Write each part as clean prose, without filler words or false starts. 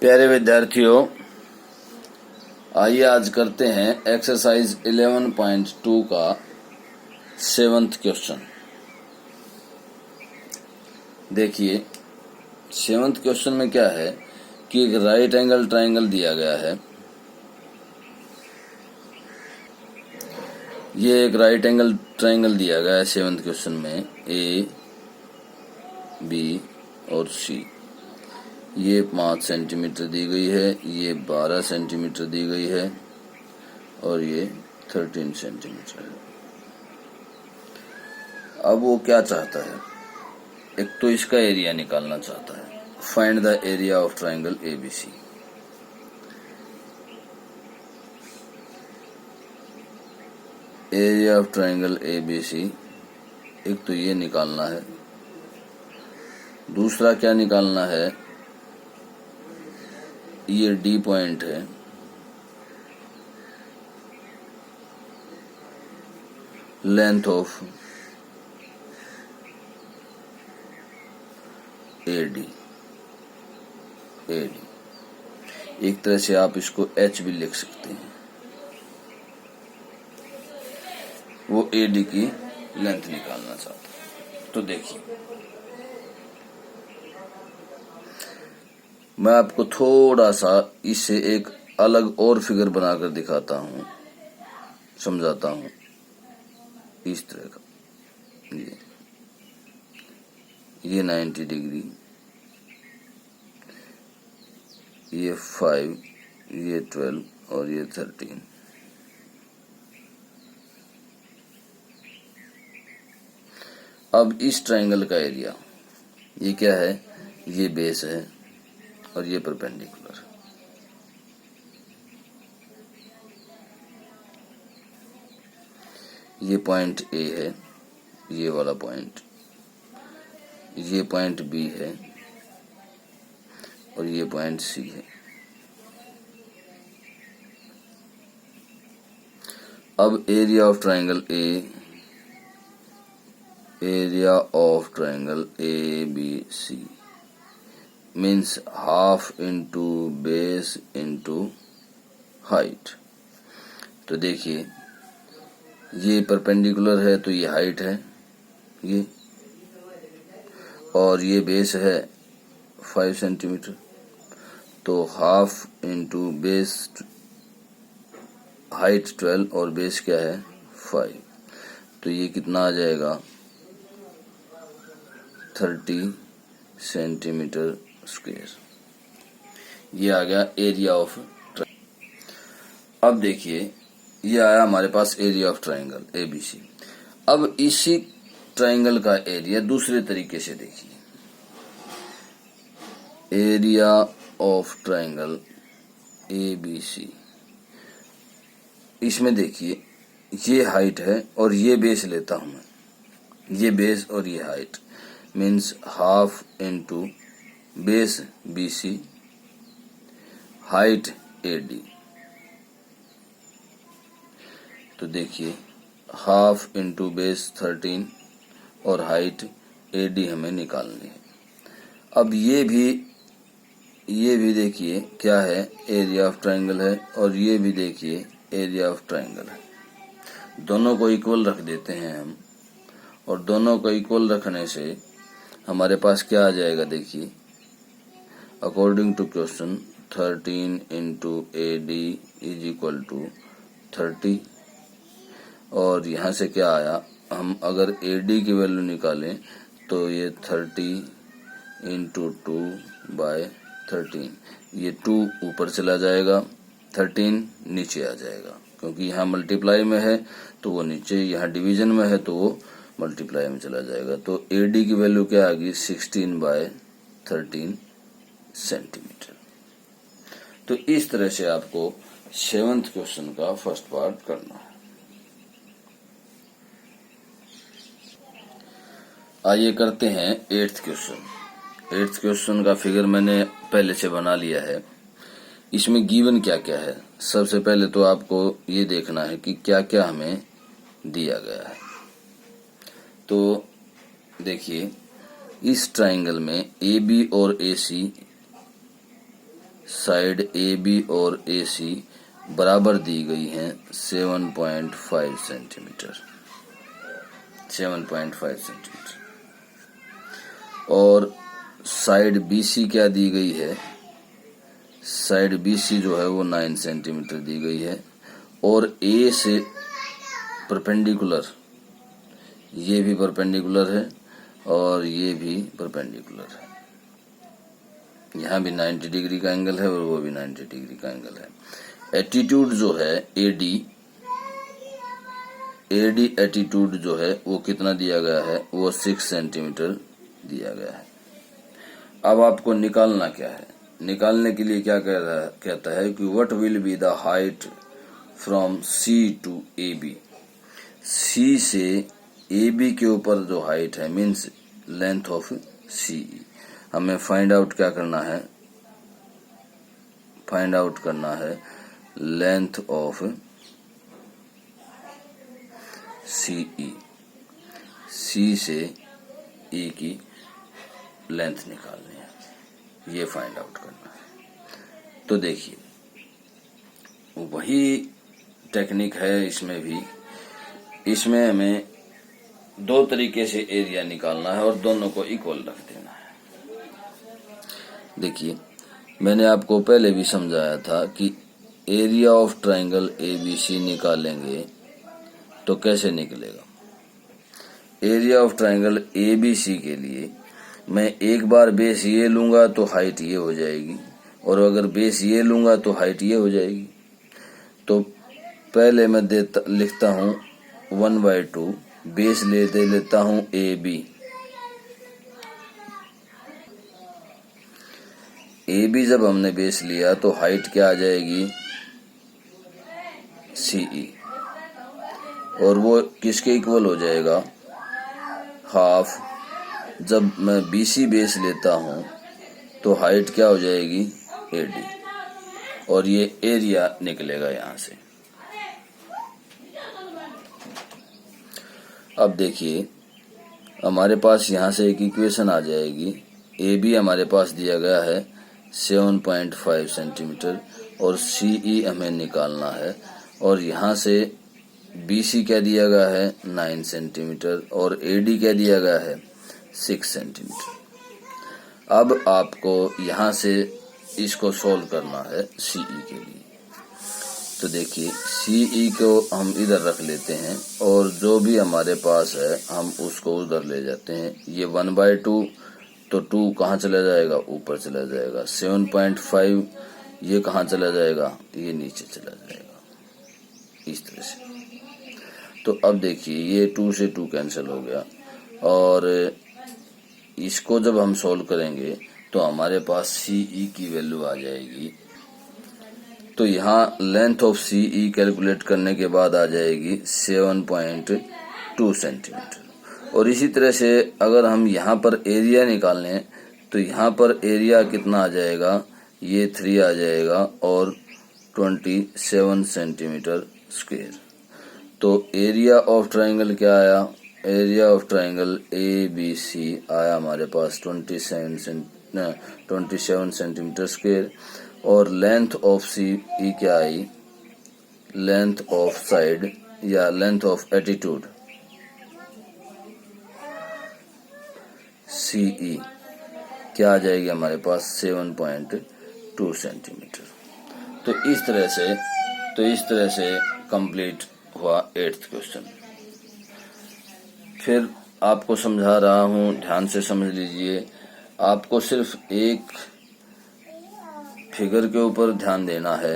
प्यारे विद्यार्थियों, आइए आज करते हैं एक्सरसाइज 11.2 का 7th क्वेश्चन। देखिए 7th क्वेश्चन में क्या है कि एक राइट एंगल ट्राइंगल दिया गया है। ये एक राइट एंगल ट्राइंगल दिया गया है 7th क्वेश्चन में, ए बी और सी। ये 5 सेंटीमीटर दी गई है, ये 12 सेंटीमीटर दी गई है और ये 13 सेंटीमीटर है। अब वो क्या चाहता है, एक तो इसका एरिया निकालना चाहता है। Find the area of triangle ABC. Area of triangle ABC एक तो ये निकालना है। दूसरा क्या निकालना है, ये डी पॉइंट है, लेंथ ऑफ एडी। एक तरह से आप इसको एच भी लिख सकते हैं। वो एडी की लेंथ निकालना चाहता है। तो देखिए मैं आपको थोड़ा सा इससे एक अलग और फिगर बनाकर दिखाता हूं, समझाता हूं। इस तरह का ये 90 डिग्री, ये 5, ये 12 और ये 13। अब इस ट्राइंगल का एरिया ये क्या है, ये बेस है और ये परपेंडिकुलर। ये पॉइंट ए है, ये वाला पॉइंट, ये पॉइंट बी है और ये पॉइंट सी है। अब area of triangle A B C means half into base into height. तो देखिए ये परपेंडिकुलर है तो ये हाइट है ये, और ये बेस है 5 सेंटीमीटर। तो हाफ इंटू बेस, हाइट 12 और बेस क्या है 5, तो ये कितना आ जाएगा 30 सेंटीमीटर स्क्वायर। ये आ गया एरिया ऑफ ट्राइंगल। अब देखिए ये आया हमारे पास एरिया ऑफ ट्राइंगल एबीसी। अब इसी ट्राइंगल का एरिया दूसरे तरीके से देखिए। एरिया ऑफ ट्राइंगल एबीसी, इसमें देखिए ये हाइट है और ये बेस लेता हूं मैं, ये बेस और ये height means half into base BC, height AD. तो देखिए हाफ इंटू बेस 13 और हाइट एडी हमें निकालनी है। अब ये भी देखिए क्या है, एरिया ऑफ ट्राइंगल है, और ये भी देखिए एरिया ऑफ ट्राइंगल है। दोनों को इक्वल रख देते हैं हम, और दोनों को इक्वल रखने से हमारे पास क्या आ जाएगा, देखिए according to question 13 into A D is equal to 30। और यहाँ से क्या आया, हम अगर ए डी की वैल्यू निकालें तो ये 30 इंटू 2/13, ये 2 ऊपर चला जाएगा, 13 नीचे आ जाएगा, क्योंकि यहाँ मल्टीप्लाई में है तो वो नीचे, यहाँ डिवीजन में है तो वो मल्टीप्लाई में चला जाएगा। तो ए डी की वैल्यू क्या आ गई 16/13 सेंटीमीटर। तो इस तरह से आपको 7th क्वेश्चन का फर्स्ट पार्ट करना है। आइए करते हैं 8th क्वेश्चन। 8th क्वेश्चन का फिगर मैंने पहले से बना लिया है। इसमें गिवन क्या क्या है, सबसे पहले तो आपको ये देखना है कि क्या क्या हमें दिया गया है। तो देखिए इस ट्राइंगल में ए बी और ए सी साइड ए बी और ए सी बराबर दी गई हैं 7.5 सेंटीमीटर, 7.5 सेंटीमीटर। और साइड बी सी क्या दी गई है, साइड बी सी जो है वो 9 सेंटीमीटर दी गई है। और ए से परपेंडिकुलर, ये भी परपेंडिकुलर है और ये भी परपेंडिकुलर है। यहाँ भी 90 डिग्री का एंगल है और वो भी 90 डिग्री का एंगल है। एटीट्यूड जो है एडी एटीट्यूड जो है वो कितना दिया गया है, वो 6 सेंटीमीटर दिया गया है। अब आपको निकालना क्या है, निकालने के लिए क्या कहता है कि what will be the height from C to A B. C से ए बी के ऊपर जो हाइट है मीन्स लेंथ ऑफ सी। हमें फाइंड आउट क्या करना है, फाइंड आउट करना है लेंथ ऑफ सीई। सी से ई की लेंथ निकालनी है, ये फाइंड आउट करना है। तो देखिए वही टेक्निक है इसमें भी। इसमें हमें दो तरीके से एरिया निकालना है और दोनों को इक्वल रख देना है। देखिए मैंने आपको पहले भी समझाया था कि एरिया ऑफ ट्राइंगल एबीसी निकालेंगे तो कैसे निकलेगा। एरिया ऑफ ट्राइंगल एबीसी के लिए मैं एक बार बेस ये लूंगा तो हाइट ये हो जाएगी, और अगर बेस ये लूंगा तो हाइट ये हो जाएगी। तो पहले मैं लिखता हूं 1/2, बेस लेता हूं ए बी जब हमने बेस लिया तो हाइट क्या आ जाएगी, सीई, और वो किसके इक्वल हो जाएगा, हाफ। जब मैं बीसी बेस लेता हूं तो हाइट क्या हो जाएगी, एडी, और ये एरिया निकलेगा यहां से। अब देखिए हमारे पास यहां से एक इक्वेशन आ जाएगी। ए बी हमारे पास दिया गया है 7.5 सेंटीमीटर और सीई हमें निकालना है, और यहां से बीसी क्या दिया गया है 9 सेंटीमीटर और एडी क्या दिया गया है 6 सेंटीमीटर। अब आपको यहां से इसको सोल्व करना है सीई के लिए। तो देखिए सीई को हम इधर रख लेते हैं और जो भी हमारे पास है हम उसको उधर ले जाते हैं। ये 1/2 तो 2 कहाँ चला जाएगा, ऊपर चला जाएगा। 7.5 ये कहाँ चला जाएगा, ये नीचे चला जाएगा, इस तरह से। तो अब देखिए ये 2 से 2 कैंसिल हो गया, और इसको जब हम सोल्व करेंगे तो हमारे पास सीई की वैल्यू आ जाएगी। तो यहाँ लेंथ ऑफ सीई कैलकुलेट करने के बाद आ जाएगी 7.2 सेंटीमीटर। और इसी तरह से अगर हम यहाँ पर एरिया निकालें तो यहाँ पर एरिया कितना आ जाएगा, ये 3 आ जाएगा और 27 सेंटीमीटर स्क्वायर। तो एरिया ऑफ ट्राइंगल क्या आया, area of triangle A B C आया हमारे पास 27 सेंटीमीटर स्क्वायर। और लेंथ ऑफ सी ई क्या आई, लेंथ ऑफ साइड या length of attitude C E क्या आ जाएगी हमारे पास 7.2 सेंटीमीटर। तो इस तरह से कंप्लीट हुआ 8th क्वेश्चन। फिर आपको समझा रहा हूं, ध्यान से समझ लीजिए। आपको सिर्फ एक फिगर के ऊपर ध्यान देना है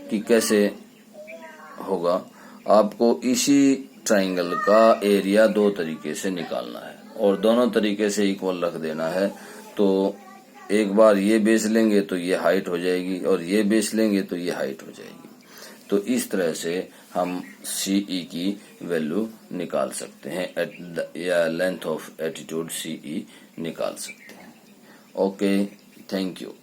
कि कैसे होगा। आपको इसी ट्राइंगल का एरिया 2 तरीके से निकालना है और दोनों तरीके से इक्वल रख देना है। तो एक बार ये बेस लेंगे तो ये हाइट हो जाएगी और ये बेस लेंगे तो ये हाइट हो जाएगी। तो इस तरह से हम सीई की वैल्यू निकाल सकते हैं या लेंथ ऑफ एटीट्यूड सीई निकाल सकते हैं। Okay, thank you.